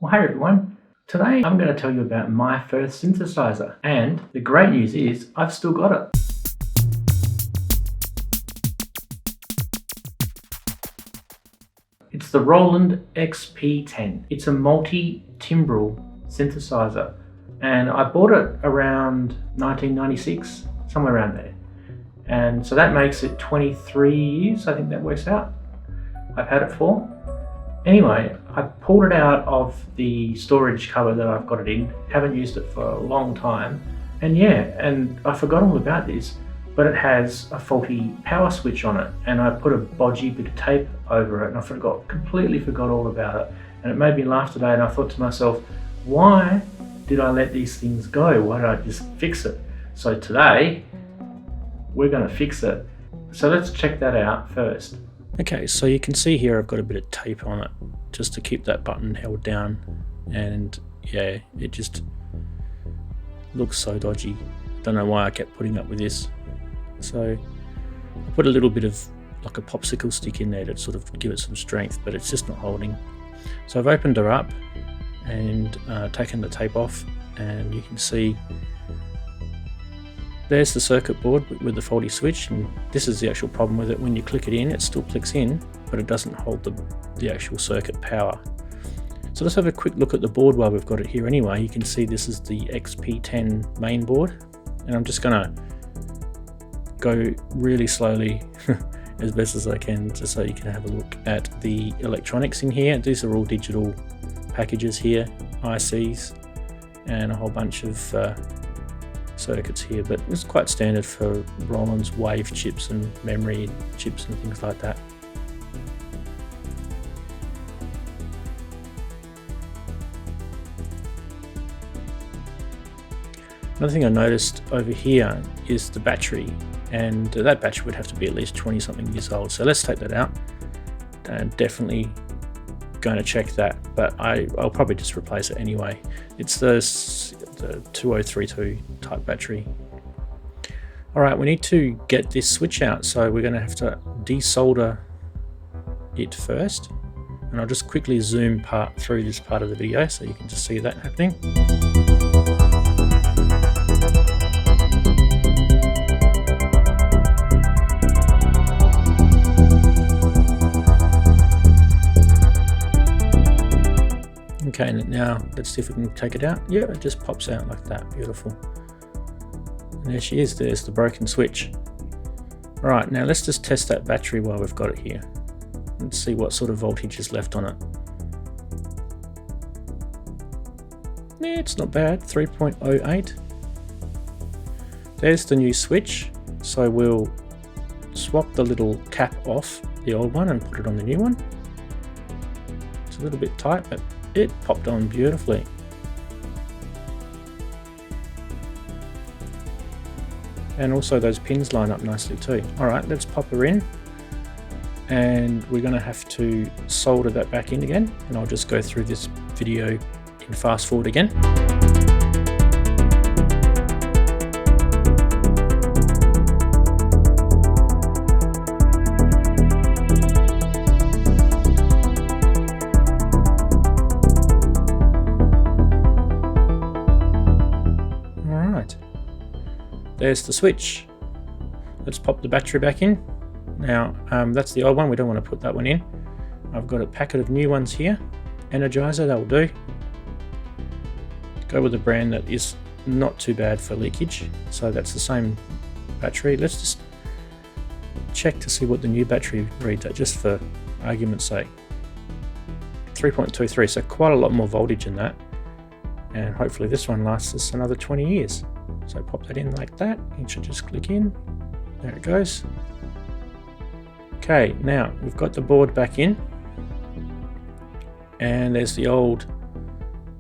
Well, hey everyone. Today I'm going to tell you about my first synthesizer, and the great news is I've still got it. It's the Roland XP10. It's a multi-timbral synthesizer, and I bought it around 1996, somewhere around there. And so that makes it 23 years, I think that works out, I've had it for. Anyway, I pulled it out of the storage cupboard that I've got it in. Haven't used it for a long time. And I forgot all about this, but it has a faulty power switch on it, and I put a bodgy bit of tape over it, and I completely forgot all about it. And it made me laugh today, and I thought to myself, why did I let these things go? Why did I just fix it? So today, we're going to fix it. So let's check that out first. Okay, so you can see here I've got a bit of tape on it just to keep that button held down, and yeah, it just looks so dodgy. Don't know why I kept putting up with this. So I put a little bit of like a popsicle stick in there to sort of give it some strength, but it's just not holding. So I've opened her up and taken the tape off, and you can see there's the circuit board with the faulty switch, and this is the actual problem with it. When you click it in, it still clicks in, but it doesn't hold the actual circuit power. So let's have a quick look at the board while we've got it here anyway. You can see this is the XP10 main board, and I'm just gonna go really slowly as best as I can, just so you can have a look at the electronics in here. These are all digital packages here, ICs, and a whole bunch of circuits here, but it's quite standard for Roland's wave chips and memory chips and things like that. Another thing I noticed over here is the battery, and that battery would have to be at least 20 something years old. So let's take that out, and definitely going to check that, but I'll probably just replace it anyway. It's the 2032 type battery. All right, we need to get this switch out, so we're going to have to desolder it first, and I'll just quickly zoom through this part of the video so you can just see that happening. Okay, now let's see if we can take it out. Yeah, it just pops out like that. Beautiful. And there she is. There's the broken switch. All right, now let's just test that battery while we've got it here. Let's see what sort of voltage is left on it. Yeah, it's not bad. 3.08. There's the new switch. So we'll swap the little cap off the old one and put it on the new one. It's a little bit tight, but it popped on beautifully. And also those pins line up nicely too. All right, let's pop her in, and we're going to have to solder that back in again, and I'll just go through this video in fast forward again. There's the switch. Let's pop the battery back in. Now, that's the old one. We don't want to put that one in. I've got a packet of new ones here. Energizer, that will do. Go with a brand that is not too bad for leakage. So that's the same battery. Let's just check to see what the new battery reads at, just for argument's sake. 3.23, so quite a lot more voltage in that. And hopefully this one lasts us another 20 years. So pop that in like that. It should just click in. There it goes. Okay, now we've got the board back in, and there's the old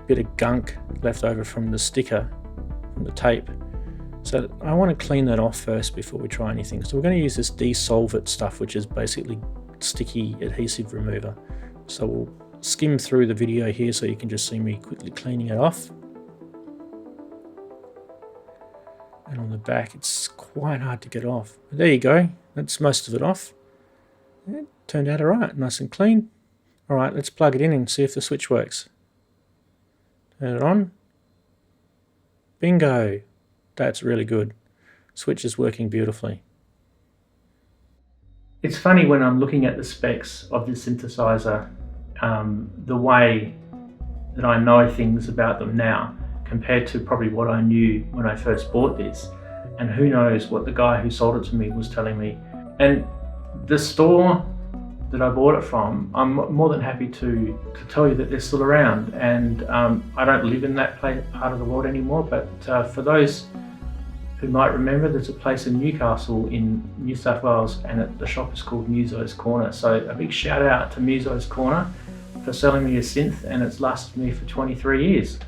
bit of gunk left over from the sticker, from the tape. So I want to clean that off first before we try anything. So we're going to use this Desolve It stuff, which is basically sticky adhesive remover. So we'll skim through the video here so you can just see me quickly cleaning it off. And on the back, it's quite hard to get off. But there you go. That's most of it off. It turned out all right, nice and clean. All right, let's plug it in and see if the switch works. Turn it on. Bingo! That's really good. Switch is working beautifully. It's funny when I'm looking at the specs of this synthesizer, the way that I know things about them now compared to probably what I knew when I first bought this, and who knows what the guy who sold it to me was telling me. And the store that I bought it from, I'm more than happy to tell you that they're still around, and I don't live in that part of the world anymore, but for those who might remember, there's a place in Newcastle in New South Wales, and the shop is called Muso's Corner. So a big shout out to Muso's Corner for selling me a synth, and it's lasted me for 23 years.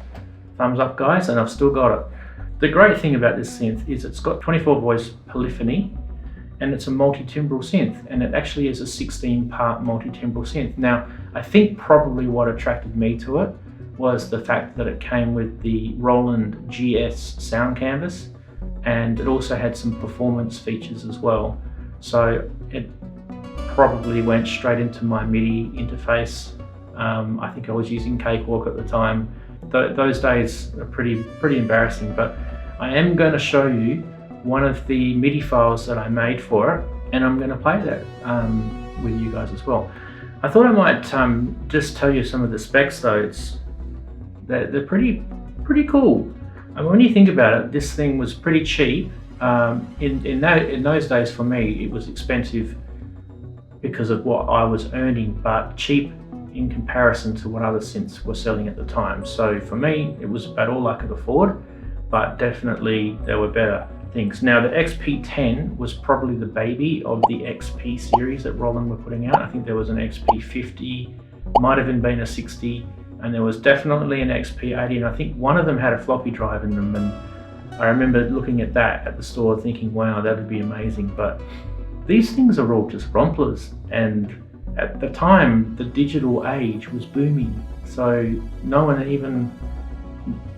Thumbs up guys, and I've still got it. The great thing about this synth is it's got 24 voice polyphony, and it's a multi-timbral synth, and it actually is a 16-part multi-timbral synth. Now, I think probably what attracted me to it was the fact that it came with the Roland GS sound canvas, and it also had some performance features as well. So it probably went straight into my MIDI interface. I think I was using Cakewalk at the time. Those days are pretty embarrassing, but I am going to show you one of the MIDI files that I made for it, and I'm going to play that with you guys as well. I thought I might just tell you some of the specs though. They're pretty cool. And when you think about it, this thing was pretty cheap. In those days for me, it was expensive because of what I was earning, but cheap in comparison to what other synths were selling at the time. So for me, it was about all I could afford, but definitely there were better things. Now the XP10 was probably the baby of the XP series that Roland were putting out. I think there was an XP50, might have even been a 60, and there was definitely an XP80, and I think one of them had a floppy drive in them, and I remember looking at that at the store thinking, wow, that would be amazing. But these things are all just romplers, and at the time the digital age was booming, so no one even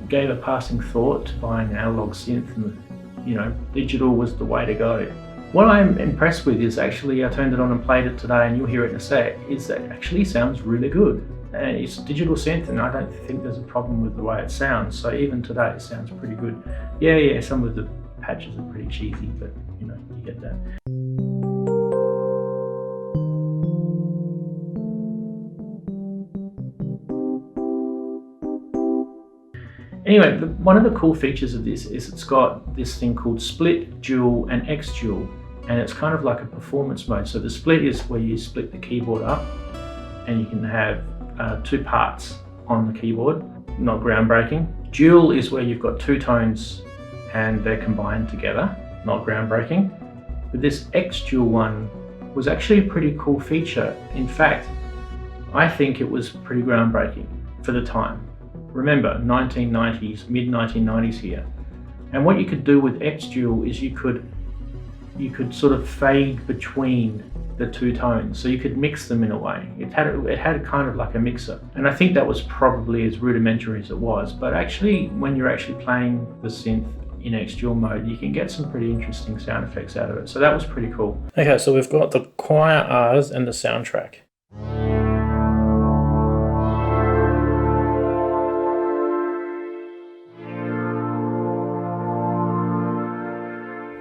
gave a passing thought to buying an analog synth, and digital was the way to go. What I'm impressed with is actually, I turned it on and played it today, and you'll hear it in a sec, is that it actually sounds really good. And it's a digital synth, and I don't think there's a problem with the way it sounds. So even today, it sounds pretty good. Yeah, some of the patches are pretty cheesy, but you get that. Anyway, one of the cool features of this is it's got this thing called split, dual, and X dual, and it's kind of like a performance mode. So the split is where you split the keyboard up, and you can have two parts on the keyboard, not groundbreaking. Dual is where you've got two tones and they're combined together, not groundbreaking. But this X dual one was actually a pretty cool feature. In fact, I think it was pretty groundbreaking for the time. Remember, 1990s, mid 1990s here. And what you could do with X dual is you could sort of fade between the two tones, so you could mix them in a way. It had kind of like a mixer, and I think that was probably as rudimentary as it was, but actually when you're actually playing the synth in X dual mode, you can get some pretty interesting sound effects out of it. So that was pretty cool. Okay, so we've got the choir R's and the soundtrack.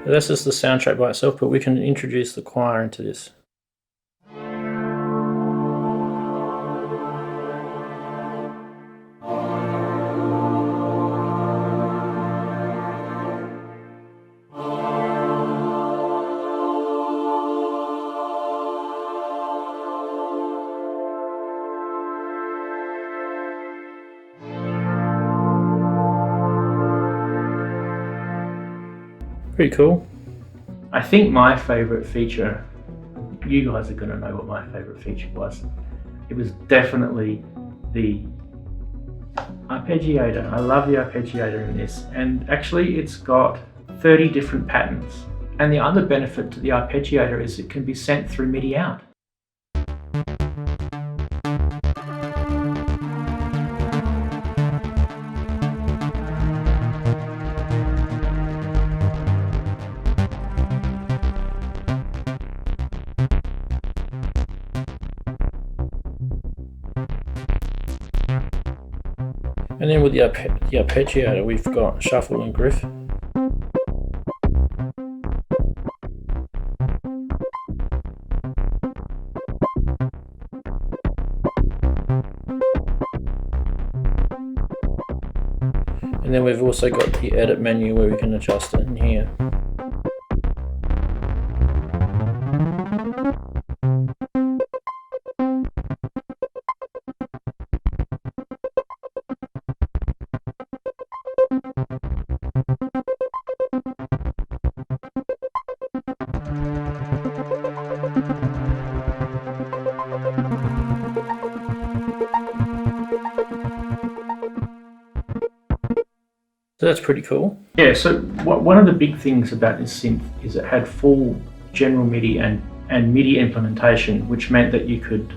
This is the soundtrack by itself, but we can introduce the choir into this. Pretty cool. I think my favorite feature, you guys are going to know what my favorite feature was. It was definitely the arpeggiator. I love the arpeggiator in this, and actually it's got 30 different patterns. And the other benefit to the arpeggiator is it can be sent through MIDI out. And then with the arpeggiator, we've got shuffle and griff. And then we've also got the edit menu where we can adjust it in here. So that's pretty cool. Yeah, so one of the big things about this synth is it had full general MIDI and MIDI implementation, which meant that you could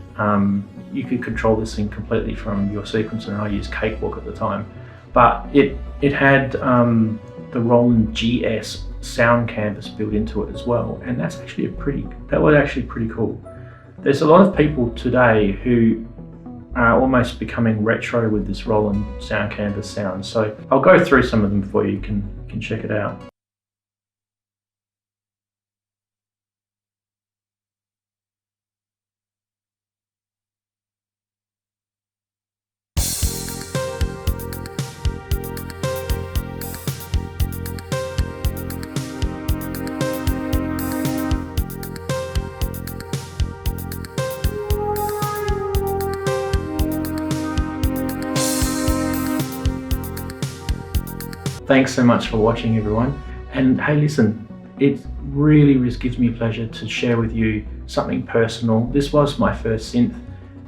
control this thing completely from your sequencer, and I used Cakewalk at the time. But it had the Roland GS sound canvas built into it as well, and that was actually pretty cool. There's a lot of people today who are almost becoming retro with this Roland sound canvas sound. So I'll go through some of them for you, you can check it out. Thanks so much for watching, everyone. And hey, listen, it really gives me pleasure to share with you something personal. This was my first synth.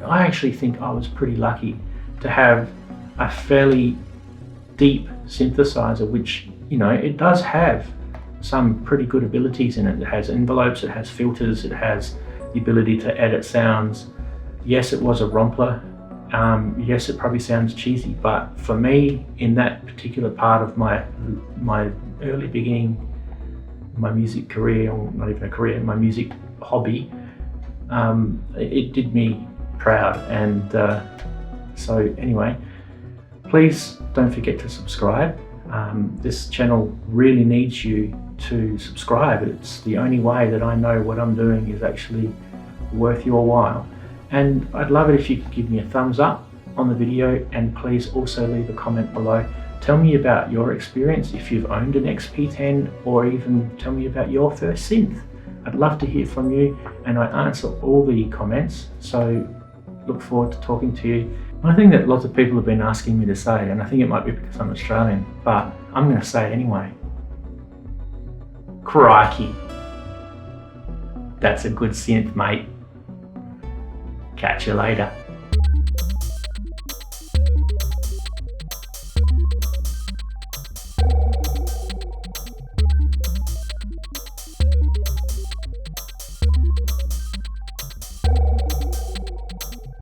I actually think I was pretty lucky to have a fairly deep synthesizer, which, you know, it does have some pretty good abilities in it. It has envelopes, it has filters, it has the ability to edit sounds. Yes, it was a Rompler. Yes, it probably sounds cheesy, but for me, in that particular part of my early beginning, my music career, or not even a career, my music hobby, it did me proud. And so anyway, please don't forget to subscribe. This channel really needs you to subscribe. It's the only way that I know what I'm doing is actually worth your while. And I'd love it if you could give me a thumbs up on the video, and please also leave a comment below. Tell me about your experience, if you've owned an XP10, or even tell me about your first synth. I'd love to hear from you, and I answer all the comments, so look forward to talking to you. One thing that lots of people have been asking me to say, and I think it might be because I'm Australian, but I'm going to say it anyway. Crikey. That's a good synth, mate. Catch you later.